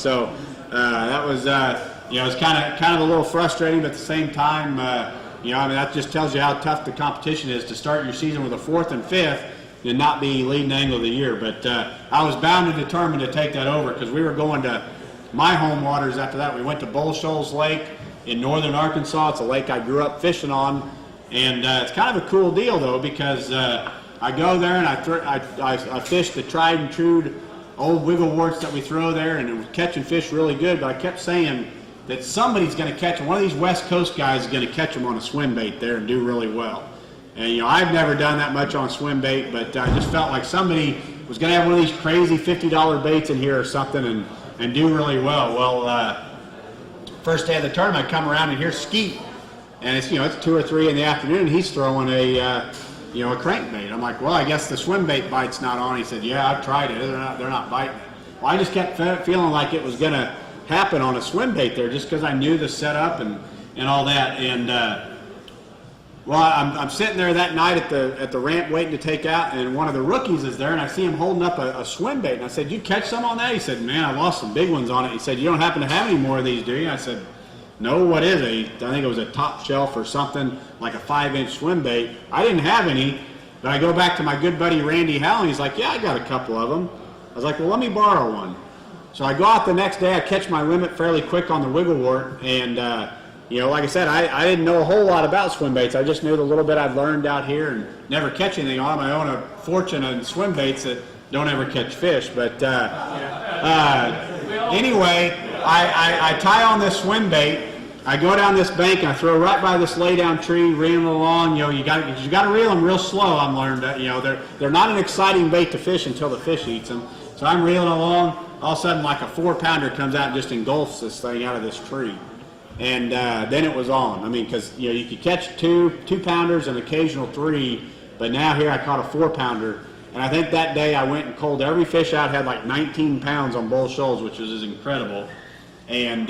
So that was, you know, it's kind of a little frustrating, but at the same time, you know, I mean, that just tells you how tough the competition is to start your season with a 4th and 5th and not be leading angler of the year. But I was bound and determined to take that over because we were going to my home waters after that. We went to Bull Shoals Lake in northern Arkansas. It's a lake I grew up fishing on. And it's kind of a cool deal, though, because I go there and I fish the tried and true old wiggle warts that we throw there, and it was catching fish really good. But I kept saying that somebody's going to catch them. One of these West Coast guys is going to catch them on a swim bait there and do really well. And, you know, I've never done that much on swim bait, but I just felt like somebody was going to have one of these crazy $50 baits in here or something and do really well. Well, first day of the tournament, I come around and here's Skeet. And it's, you know, it's 2 or 3 in the afternoon, and he's throwing a, you know, a crankbait. I'm like, well, I guess the swim bait bite's not on. He said, yeah, I've tried it. They're not biting it. Well, I just kept feeling like it was going to happen on a swim bait there just because I knew the setup and all that. And, well, I'm sitting there that night at the ramp waiting to take out, and one of the rookies is there, and I see him holding up a swim bait. And I said, you catch some on that? He said, man, I lost some big ones on it. He said, you don't happen to have any more of these, do you? I said, no, what is it? I think it was a top shelf or something, like a 5-inch swim bait. I didn't have any, but I go back to my good buddy Randy Howell, and he's like, yeah, I got a couple of them. I was like, well, let me borrow one. So I go out the next day, I catch my limit fairly quick on the wiggle wart, and you know, like I said, I didn't know a whole lot about swim baits. I just knew the little bit I'd learned out here and never catch anything on them. I own a fortune on swim baits that don't ever catch fish. But anyway, I tie on this swim bait. I go down this bank and I throw right by this lay down tree, reeling along. You know, you got to reel them real slow. I'm learned that, you know, they're not an exciting bait to fish until the fish eats them. So I'm reeling along. All of a sudden, like a 4-pounder comes out and just engulfs this thing out of this tree. And then it was on. I mean, because, you know, you could catch 2-pounders and occasional 3, but now here I caught a 4-pounder. And I think that day I went and culled every fish out, had like 19 pounds on Bull Shoals, which was incredible. And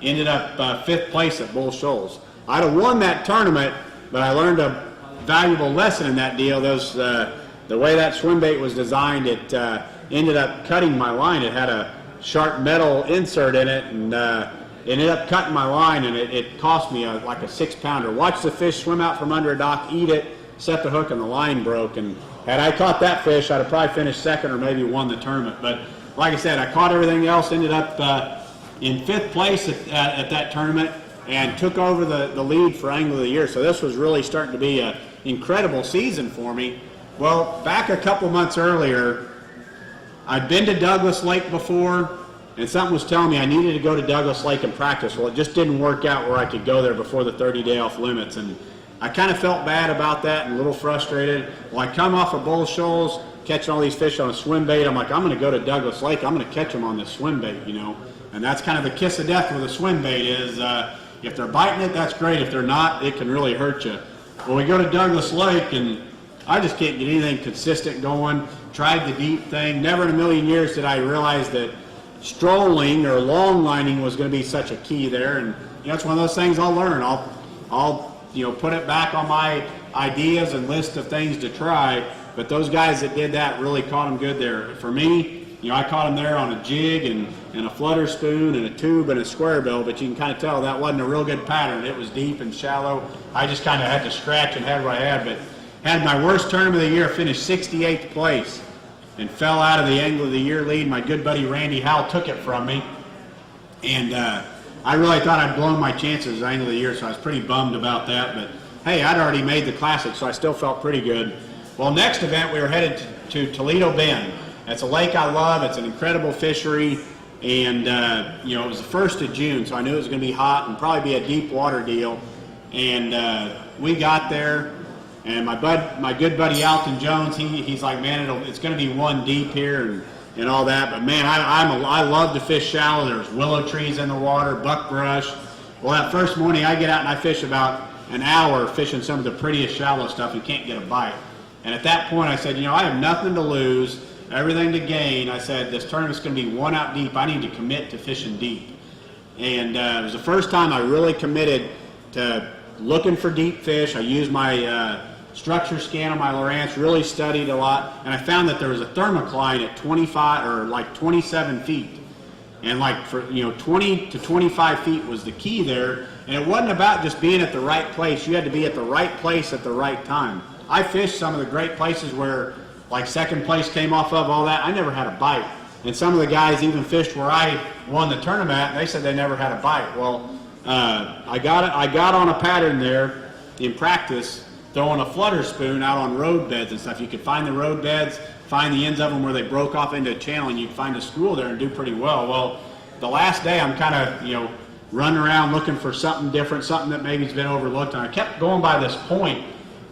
ended up 5th place at Bull Shoals. I'd have won that tournament, but I learned a valuable lesson in that deal. The way that swim bait was designed, it ended up cutting my line. It had a sharp metal insert in it, and it ended up cutting my line, and it cost me like a 6-pounder. Watch the fish swim out from under a dock, eat it, set the hook, and the line broke. And had I caught that fish, I'd have probably finished 2nd or maybe won the tournament. But like I said, I caught everything else, ended up in 5th place at that tournament, and took over the lead for Angler of the Year. So this was really starting to be an incredible season for me. Well, back a couple months earlier, I'd been to Douglas Lake before, and something was telling me I needed to go to Douglas Lake and practice. Well, it just didn't work out where I could go there before the 30-day off limits, and I kind of felt bad about that and a little frustrated. Well, I come off of Bull Shoals, catching all these fish on a swim bait. I'm like, I'm going to go to Douglas Lake. I'm going to catch them on this swim bait, you know. And that's kind of the kiss of death with a swim bait is if they're biting it, that's great. If they're not, it can really hurt you. Well, we go to Douglas Lake, and I just can't get anything consistent going. Tried the deep thing. Never in a million years did I realize that strolling or long lining was going to be such a key there. And you know, it's one of those things I'll learn. I'll you know, put it back on my ideas and list of things to try. But those guys that did that really caught them good there. For me, you know, I caught them there on a jig and a flutter spoon and a tube and a square bill, but you can kind of tell that wasn't a real good pattern. It was deep and shallow. I just kind of had to scratch and had what I had, but had my worst tournament of the year, finished 68th place and fell out of the Angler of the Year lead. My good buddy Randy Howell took it from me, and I really thought I'd blown my chances as Angler of the Year, so I was pretty bummed about that, but hey, I'd already made the Classic, so I still felt pretty good. Well, next event, we were headed to Toledo Bend. It's a lake I love. It's an incredible fishery, and you know, it was the 1st of June, so I knew it was going to be hot and probably be a deep water deal. And we got there, and my good buddy Alton Jones, he's like, man, it's going to be 1 deep here and all that. But man, I love to fish shallow. There's willow trees in the water, buckbrush. Well, that first morning I get out and I fish about an hour fishing some of the prettiest shallow stuff and can't get a bite. And at that point I said, you know, I have nothing to lose, everything to gain. I said, this tournament's going to be 1 out deep. I need to commit to fishing deep. And it was the first time I really committed to looking for deep fish. I used my structure scan on my Lowrance, really studied a lot, and I found that there was a thermocline at 25 or like 27 feet. And like for 20 to 25 feet was the key there. And it wasn't about just being at the right place. You had to be at the right place at the right time. I fished some of the great places where like second place came off of all that. I never had a bite. And some of the guys even fished where I won the tournament, and they said they never had a bite. Well, I got on a pattern there in practice, throwing a flutter spoon out on road beds and stuff. You could find the road beds, find the ends of them where they broke off into a channel, and you'd find a school there and do pretty well. Well, the last day I'm kind of, running around looking for something different, something that maybe's been overlooked, and I kept going by this point,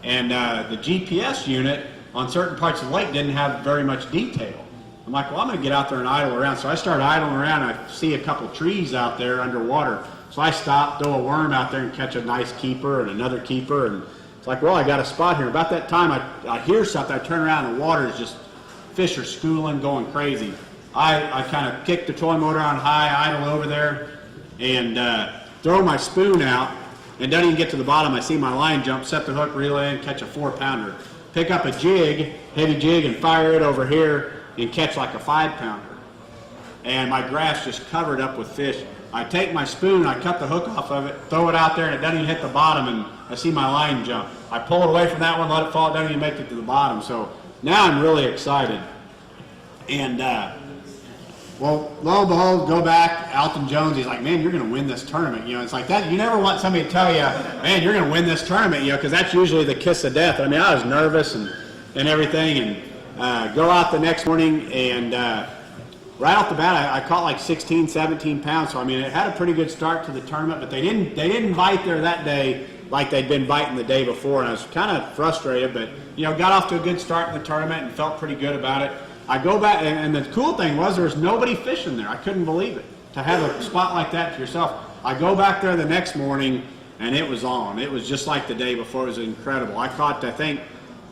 and the GPS unit on certain parts of the lake didn't have very much detail. I'm like, well, I'm going to get out there and idle around. So I started idling around, and I see a couple trees out there underwater. So I stop, throw a worm out there, and catch a nice keeper and another keeper. And it's like, well, I got a spot here. About that time, I hear something. I turn around, and the water is just, fish are schooling, going crazy. I kind of kick the toy motor on high, idle over there, and throw my spoon out. And doesn't even get to the bottom. I see my line jump, set the hook, reel in, catch a 4-pounder. Pick up a jig, heavy jig, and fire it over here and catch like a 5-pounder. And my grass just covered up with fish. I take my spoon, I cut the hook off of it, throw it out there, and it doesn't even hit the bottom, and I see my line jump. I pull it away from that one, let it fall, it doesn't even make it to the bottom. So now I'm really excited. And well, lo and behold, go back, Alton Jones, he's like, man, you're going to win this tournament. It's like that. You never want somebody to tell you, man, you're going to win this tournament, because that's usually the kiss of death. I mean, I was nervous and everything, and go out the next morning, and right off the bat, I caught like 16, 17 pounds. So, I mean, it had a pretty good start to the tournament, but they didn't bite there that day like they'd been biting the day before, and I was kind of frustrated, but, got off to a good start in the tournament and felt pretty good about it. I go back, and the cool thing was there was nobody fishing there. I couldn't believe it, to have a spot like that to yourself. I go back there the next morning, and it was on. It was just like the day before. It was incredible. I caught, I think,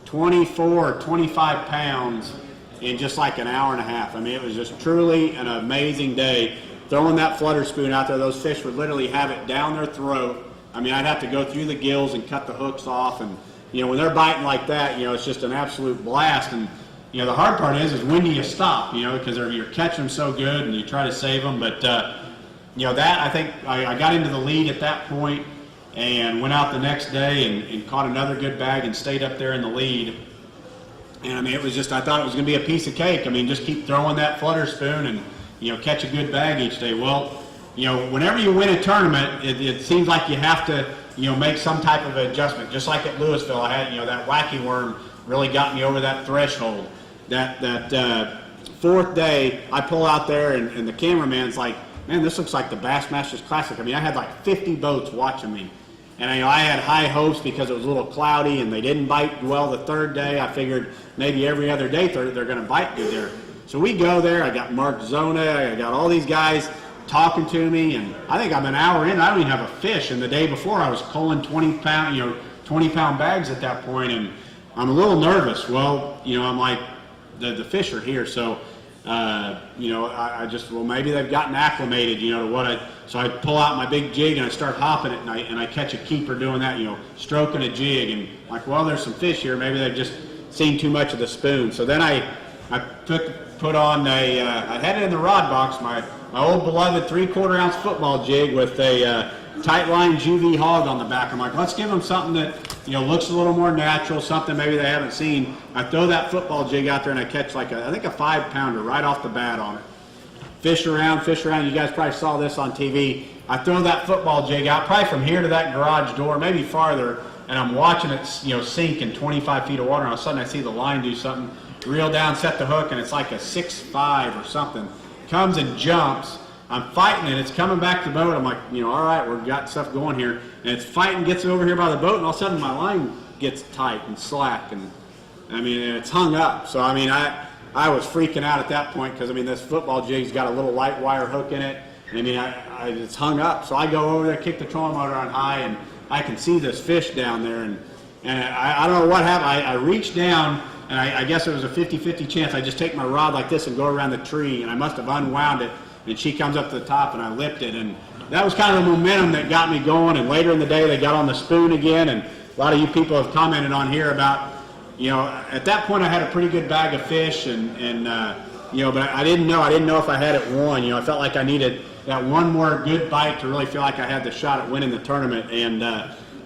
24 or 25 pounds in just like an hour and a half. I mean, it was just truly an amazing day. Throwing that flutter spoon out there, those fish would literally have it down their throat. I mean, I'd have to go through the gills and cut the hooks off. And, when they're biting like that, it's just an absolute blast. And, the hard part is when do you stop, because you're catching them so good and you try to save them. But, that, I think I got into the lead at that point and went out the next day and caught another good bag and stayed up there in the lead. And, I mean, it was just, I thought it was going to be a piece of cake. I mean, just keep throwing that flutter spoon and, catch a good bag each day. Well, whenever you win a tournament, it seems like you have to, make some type of adjustment. Just like at Louisville, I had, that wacky worm really got me over that threshold. That fourth day, I pull out there, and the cameraman's like, man, this looks like the Bassmasters Classic. I mean, I had like 50 boats watching me. And I had high hopes because it was a little cloudy and they didn't bite well the third day. I figured maybe every other day they're going to bite good there. So we go there. I got Mark Zona. I got all these guys talking to me. And I think I'm an hour in. I don't even have a fish. And the day before I was culling 20-pound bags at that point. And I'm a little nervous. Well, I'm like, the fish are here. So, I just, well, maybe they've gotten acclimated, to what so I pull out my big jig and I start hopping at night and I catch a keeper doing that, stroking a jig, and like, well, there's some fish here. Maybe they've just seen too much of the spoon. So then I put on I had it in the rod box, my old beloved 3/4 ounce football jig with a tight line juvie hog on the back. I'm like, let's give them something that, looks a little more natural, something maybe they haven't seen. I throw that football jig out there and I catch like I think a 5-pounder right off the bat on it. Fish around. You guys probably saw this on TV. I throw that football jig out, probably from here to that garage door, maybe farther, and I'm watching it, sink in 25 feet of water, and all of a sudden I see the line do something, reel down, set the hook, and it's like a 6.5 or something. Comes and jumps. I'm fighting it. It's coming back to the boat. I'm like, all right, we've got stuff going here. And it's fighting, gets over here by the boat, and all of a sudden my line gets tight and slack. And, and it's hung up. So, I was freaking out at that point because, this football jig's got a little light wire hook in it. And, it's hung up. So I go over there, kick the trolling motor on high, and I can see this fish down there. And I don't know what happened. I reached down, and I guess it was a 50-50 chance. I just take my rod like this and go around the tree, and I must have unwound it. And she comes up to the top, and I lipped it. And that was kind of the momentum that got me going. And later in the day, they got on the spoon again. And a lot of you people have commented on here about, at that point I had a pretty good bag of fish. And but I didn't know if I had it won. I felt like I needed that one more good bite to really feel like I had the shot at winning the tournament, and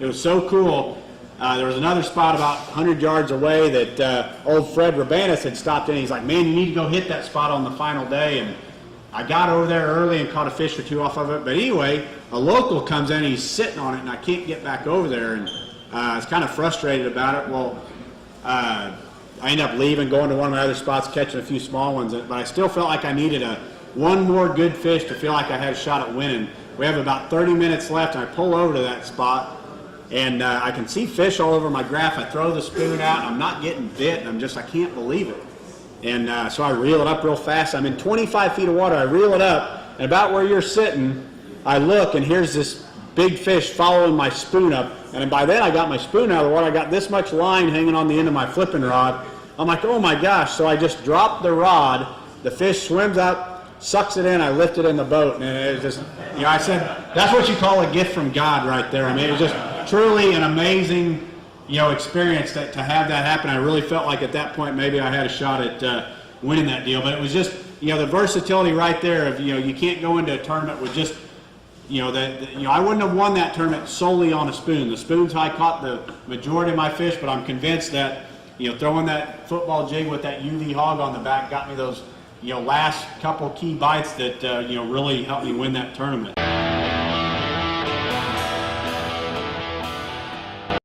it was so cool. There was another spot about 100 yards away that old Fred Rabanus had stopped in. He's like, man, you need to go hit that spot on the final day. And I got over there early and caught a fish or two off of it. But anyway, a local comes in and he's sitting on it, and I can't get back over there. And I was kind of frustrated about it. Well, I ended up leaving, going to one of my other spots, catching a few small ones. But I still felt like I needed one more good fish to feel like I had a shot at winning. We have about 30 minutes left, and I pull over to that spot. And I can see fish all over my graph. I throw the spoon out, and I'm not getting bit, and I can't believe it. And so I reel it up real fast. I'm in 25 feet of water. I reel it up, and about where you're sitting, I look, and here's this big fish following my spoon up. And by then, I got my spoon out of the water. I got this much line hanging on the end of my flipping rod. I'm like, oh my gosh. So I just drop the rod. The fish swims up, sucks it in. I lift it in the boat, and it was just, I said, that's what you call a gift from God right there. I mean, it was just truly an amazing, experience to have that happen. I really felt like at that point maybe I had a shot at winning that deal. But it was just, the versatility right there of, you can't go into a tournament with just, I wouldn't have won that tournament solely on a spoon. The spoon's how I caught the majority of my fish, but I'm convinced that, throwing that football jig with that UV hog on the back got me those, last couple key bites that, really helped me win that tournament.